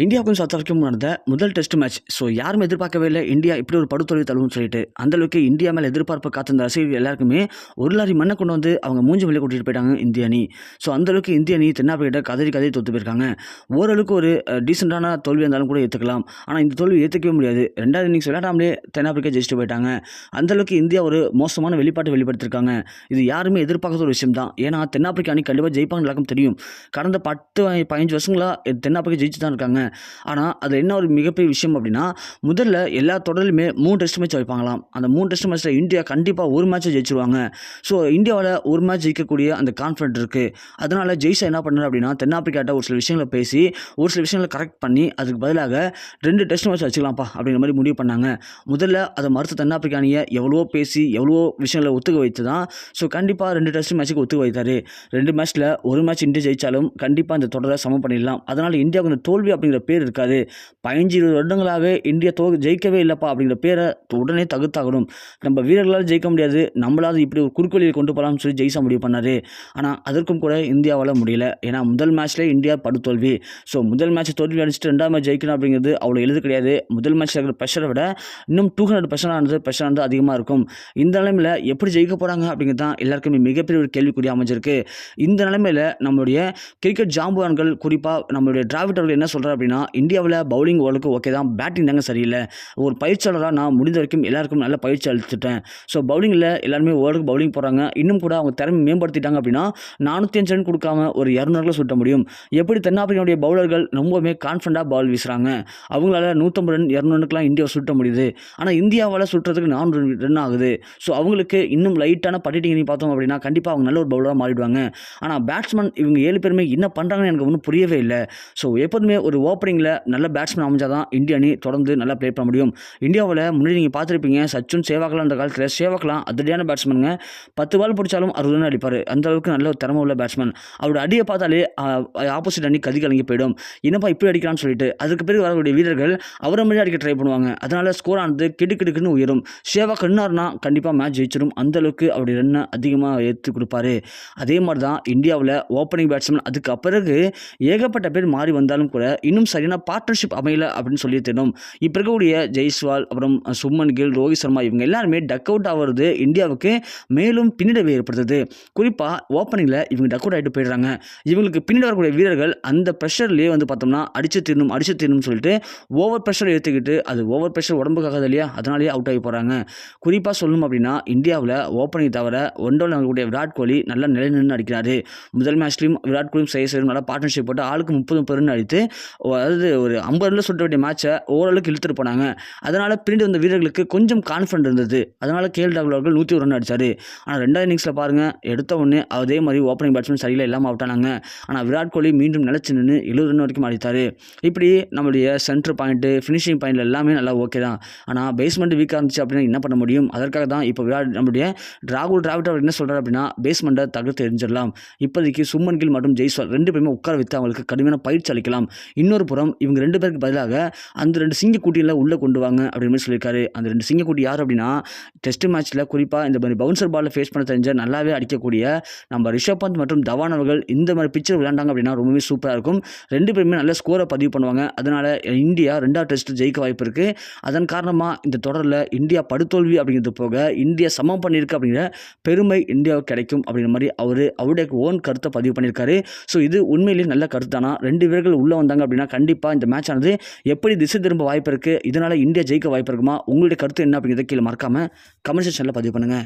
இந்தியாவுக்கும் சவுத் ஆஃப்ரிக்காவும் நடந்த முதல் டெஸ்ட் மேட்ச். ஸோ யாரும் எதிர்பார்க்கவே இல்லை இந்தியா இப்படி ஒரு படுதோல்வி தழுவுன்னு சொல்லிட்டு. அந்தளவுக்கு இந்தியா மேலே எதிர்பார்ப்பு காத்திருந்த ரசிகர்கள் எல்லாருக்குமே ஒரு லாரி மண்ணை கொண்டு வந்து அவங்க மூஞ்சி வெளியே கூட்டிகிட்டு போயிட்டாங்க இந்திய அணி. ஸோ அந்தளவுக்கு இந்திய அணி தென்னாப்பிரிக்கிட்ட கதறி தோற்று போயிருக்காங்க. ஓரளவுக்கு ஒரு டீசெண்டான தோல்வி இருந்தாலும் கூட ஏற்றுக்கலாம். ஆனால் இந்த தோல்வி ஏற்றுக்கவே முடியாது. ரெண்டாவது இன்னிங்ஸ் விளையாடாமலே தென்னாப்பிரிக்கா ஜெயிச்சுட்டு போயிட்டாங்க. அந்தளவுக்கு இந்தியா ஒரு மோசமான வெளிப்பாட்டை வெளிப்படுத்திருக்காங்க. இது யாருமே எதிர்பார்க்காத ஒரு விஷயம் தான். ஏன்னா தென்னாப்பிரிக்கா அணி கண்டிப்பாக ஜெயிப்பாங்க எல்லாருக்கும் தெரியும். கடந்த 10-15 வருஷங்களாக தென்னாப்பிரிக்கா ஜெயிச்சு தான் இருக்காங்க. ஆனால் அதில் என்ன ஒரு மிகப்பெரிய விஷயம் அப்படின்னா, முதல்ல எல்லா தொடரிலுமே 3 டெஸ்ட் மேட்ச் வைப்பாங்களாம். அந்த 3 டெஸ்ட் மேட்ச்சில் இந்தியா கண்டிப்பாக ஒரு மேட்ச்சை ஜெயிச்சிருவாங்க. ஸோ இந்தியாவில் ஒரு மேட்ச் ஜெயிக்கக்கூடிய அந்த கான்ஃபிடென்ட் இருக்குது. அதனால் ஜெய்ஷா என்ன பண்ணார் அப்படின்னா, தென்னாப்பிரிக்காட்ட ஒரு சில விஷயங்களை பேசி ஒரு சில விஷயங்களை கரெக்ட் பண்ணி அதுக்கு பதிலாக 2 டெஸ்ட் மேட்ச் வச்சுக்கலாம்ப்பா அப்படிங்கிற மாதிரி முடிவு பண்ணாங்க. முதல்ல அதை மறுத்த தென்னாப்பிரிக்கா அணியை எவ்வளவோ பேசி எவ்வளவோ விஷயங்களை ஒத்துக்க வைத்து தான் ஸோ கண்டிப்பாக 2 டெஸ்ட் மேட்ச்சுக்கு ஒத்துக்க வைத்தார். 2 மேட்ச்சில் ஒரு மேட்ச் இந்தியா ஜெயித்தாலும் கண்டிப்பாக இந்த தொடரை சமம் பண்ணிடலாம். அதனால் இந்தியாவுக்கு இந்த தோல்வி அப்படிங்கிற பேர் இருக்காது. 15-20 வருடங்களாகவே இந்தியா ஜெயிக்கவே இல்லைப்பா அப்படிங்கிற பேரை உடனே தகுத்தாகணும். நம்ம வீரர்களால் ஜெயிக்க முடியாது, நம்மளாவது இப்படி ஒரு குறுக்கோளியை கொண்டு போகலாம்னு சொல்லி ஜெயிச்சா முடிவு பண்ணார். ஆனால் அதற்கும் கூட இந்தியாவால் முடியல. ஏன்னா முதல் மேட்ச்லேயே இந்தியா படுதோல்வி. ஸோ முதல் மேட்ச் தோல்வி அடிச்சுட்டு 2ஆம் மேட்ச் ஜெயிக்கணும் அப்படிங்கிறது அவ்வளோ எளிது கிடையாது. முதல் மேட்ச்சில் இருக்கிற ப்ரெஷரை விட இன்னும் 200% ப்ரெஷர் அதிகமாக இருக்கும். இந்த நிலைமையில் எப்படி ஜெயிக்க போகிறாங்க அப்படிங்கிறது தான் எல்லாருக்குமே மிகப்பெரிய ஒரு கேள்விக்குறி அமைஞ்சிருக்கு. இந்த நிலைமையில் நம்மளுடைய கிரிக்கெட் ஜாம்பவான்கள் குறிப்பாக நம்மளுடைய டிராவிட் அவர்கள் என்ன சொல்கிறார் அப்படின்னா, இந்தியாவில் பவுலிங் ஓரளவுக்கு ஓகே தான், பேட்டிங் தாங்க சரியில்லை. ஒரு பயிற்சியாளராக நான் முடிந்த வரைக்கும் எல்லாருக்கும் நல்ல பயிற்சி அளித்துட்டேன். ஸோ பவுலிங்கில் எல்லாருமே ஓரளவுக்கு பவுலிங் போகிறாங்க. இன்னும் கூட அவங்க திறமை மேம்படுத்திட்டாங்க அப்படின்னா 405 ரன் கொடுக்காம ஒரு 200 சுட்ட முடியும். எப்படி தென்னாப்பிரிக்காவுடைய பவுலர்கள் ரொம்பவுமே கான்ஃபிடண்டாக பால் வீசுகிறாங்க. அவங்களால 150 ரன் 200 இந்தியாவை சுட்ட முடியுது. ஆனால் இந்தியாவால் சுட்டுறதுக்கு 400 ரன் ஆகுது. ஸோ அவங்களுக்கு இன்னும் லைட்டான பட்டிட்டிங் பார்த்தோம் அப்படின்னா கண்டிப்பாக அவங்க நல்ல ஒரு பவுலராக மாறிடுவாங்க. ஆனால் பேட்ஸ்மேன் இவங்க 7 பேருமே என்ன பண்ணுறாங்கன்னு எனக்கு ஒன்றும் புரியவே இல்லை. ஸோ எப்போதுமே ஒரு ஓப்பனிங்கில் நல்ல பேட்ஸ்மேன் அமைஞ்சால் தான் இந்திய அணி தொடர்ந்து நல்லா ப்ளே பண்ண முடியும். இந்தியாவில் முன்னாடி நீங்கள் பார்த்துருப்பீங்க, சச்சின் சேவாக்லாம் அந்த காலத்தில் சேவாக்லாம் அதிரடியான பேட்ஸ்மேனுங்க. 10 பால் பிடிச்சாலும் 60 ரன் அடிப்பார். அந்த அளவுக்கு நல்ல ஒரு திறமை உள்ள பேட்ஸ்மேன். அவரோட அடியை பார்த்தாலே ஆப்போசிட் அணி கலங்கி போயிடும். என்னப்பா இப்படி அடிக்கலாம்னு சொல்லிட்டு அதுக்கு பிறகு வரக்கூடிய வீரர்கள் அவரை மாதிரி அடிக்க ட்ரை பண்ணுவாங்க. அதனால் ஸ்கோர் ஆனது கிடுக்கிடுக்குன்னு உயரும். சேவாக் ரன்னார்னா கண்டிப்பாக மேட்ச் ஜெயிச்சிடும். அந்தளவுக்கு அவருடைய ரன்னை அதிகமாக ஏற்றி கொடுப்பாரு. அதே மாதிரி தான் இந்தியாவில் ஓப்பனிங் பேட்ஸ்மேன் அதுக்கு பிறகு ஏகப்பட்ட பேர் மாறி வந்தாலும் கூட இன்னும் சரியான பார்ட்னர்ஷிப் அமையல அப்படின்னு சொல்லி தெரியும். இப்போ இருக்கக்கூடிய ஜெய்ஸ்வால், அப்புறம் சுப்மன் கில், ரோஹித் சர்மா இவங்க எல்லாருமே டக் அவுட் ஆகிறது இந்தியாவுக்கு மேலும் பின்னடைவை ஏற்படுத்துது. குறிப்பாக ஓப்பனிங்கில் இவங்க டக் அவுட் ஆகிட்டு போயிடுறாங்க. இவங்களுக்கு பின்னாடி வரக்கூடிய வீரர்கள் அந்த ப்ரெஷர்லேயே பார்த்தோம்னா அடிச்சு தீரணும்னு சொல்லிட்டு ஓவர் ப்ரெஷர் ஏற்றுக்கிட்டு அது ஓவர் ப்ரெஷர் உடம்புக்காக இல்லையா, அதனாலேயே அவுட் ஆகி போகிறாங்க. குறிப்பாக சொல்லணும் அப்படின்னா இந்தியாவில் ஓப்பனிங் தவிர ஒன்டோவில் இருக்கக்கூடிய விராட் கோலி நல்லா நிலை நின்று அடிக்கிறாரு. முதல் மேட்ச்லையும் விராட் கோலியும் செய்யும் நல்லா பார்ட்னர்ஷிப் போட்டு ஆளுக்கு 30 ரன் அடித்து அதாவது ஒரு 50 ரன்ல சுட்ட வேண்டிய மேட்சை ஓரளவுக்கு இழுத்துட்டு போனாங்க. அதனால் பின்னாடி வந்த வீரர்களுக்கு கொஞ்சம் கான்ஃபிடன்ட் இருந்தது. அதனால் கேஎல் ராகுல் அவர்கள் 101 ரன் அடித்தார். ஆனால் 2வது இன்னிங்ஸில் பாருங்கள், எடுத்த உடனே அதே மாதிரி ஓப்பனிங் பேட்ஸ்மேன் சரியில்லை இல்லாமல் அவுட் ஆனாங்க. ஆனால் விராட் கோலி மீண்டும் நிலச்சி நின்று 70 ரன் வரைக்கும் அடித்தார். இப்படி நம்மளுடைய சென்டர் பாயிண்ட்டு, ஃபினிஷிங் பாயிண்ட்டில் எல்லாமே நல்லா ஓகே தான். ஆனால் பேஸ்மெண்ட் வீக்காக இருந்துச்சு அப்படின்னா என்ன பண்ண முடியும்? அதற்காக தான் இப்போ நம்மளுடைய டிராவிட் அவர் என்ன சொல்கிறார் அப்படின்னா, பேஸ்மெண்ட்டை தகர்த்து எரிஞ்சிடலாம். இப்போதைக்கு சுப்மன் கில் மற்றும் ஜெய்ஸ்வால் 2 பேருமே உட்கார வைத்து அவங்களுக்கு கடுமையான பயிற்சி அளிக்கலாம். இன்னொரு புறம் இவங்க 2 பேருக்கு பதிலாக அந்த 2 சிங்கக்குட்டியில் உள்ளே கொண்டு வாங்க அப்படின்னு சொல்லியிருக்காரு. அந்த 2 சிங்கக்குட்டி யார் அப்படின்னா, டெஸ்ட் மேட்ச்சில் குறிப்பாக இந்த மாதிரி பவுன்சர் பாலில் ஃபேஸ் பண்ண தெரிஞ்ச நல்லாவே அடிக்கக்கூடிய நம்ம ரிஷப் பந்த் மற்றும் தவான் அவர்கள் இந்த மாதிரி பிச்சர் விளையாண்டாங்க அப்படின்னா ரொம்பவே சூப்பராக இருக்கும். 2 பேருமே நல்ல ஸ்கோரை பதிவு பண்ணுவாங்க. அதனால் இந்தியா 2வது டெஸ்ட் ஜெயிக்க வாய்ப்பு இருக்குது. அதன் காரணமாக இந்த தொடரில் இந்தியா படுதோல்வி அப்படிங்கிறது போக இந்தியா சமம் பண்ணியிருக்கு அப்படிங்கிற பெருமை இந்தியாவுக்கு கிடைக்கும் அப்படிங்கிற மாதிரி அவருடைய ஓன் கருத்தை பதிவு பண்ணியிருக்காரு. ஸோ இது உண்மையிலேயே நல்ல கருத்து தானா. 2 வீரர்கள் உள்ளே வந்தாங்க அப்படின்னா கண்டிப்பாக இந்த மேட்ச் ஆனது எப்படி திசை திரும்ப வாய்ப்பு இருக்குது, இதனால் இந்தியா ஜெயிக்க வாய்ப்பு இருக்குமா? உங்களுடைய கருத்து என்ன அப்படிங்கிறத கீழே மறக்காமல் கமெண்ட் செக்ஷனில் பதிவு பண்ணுங்கள்.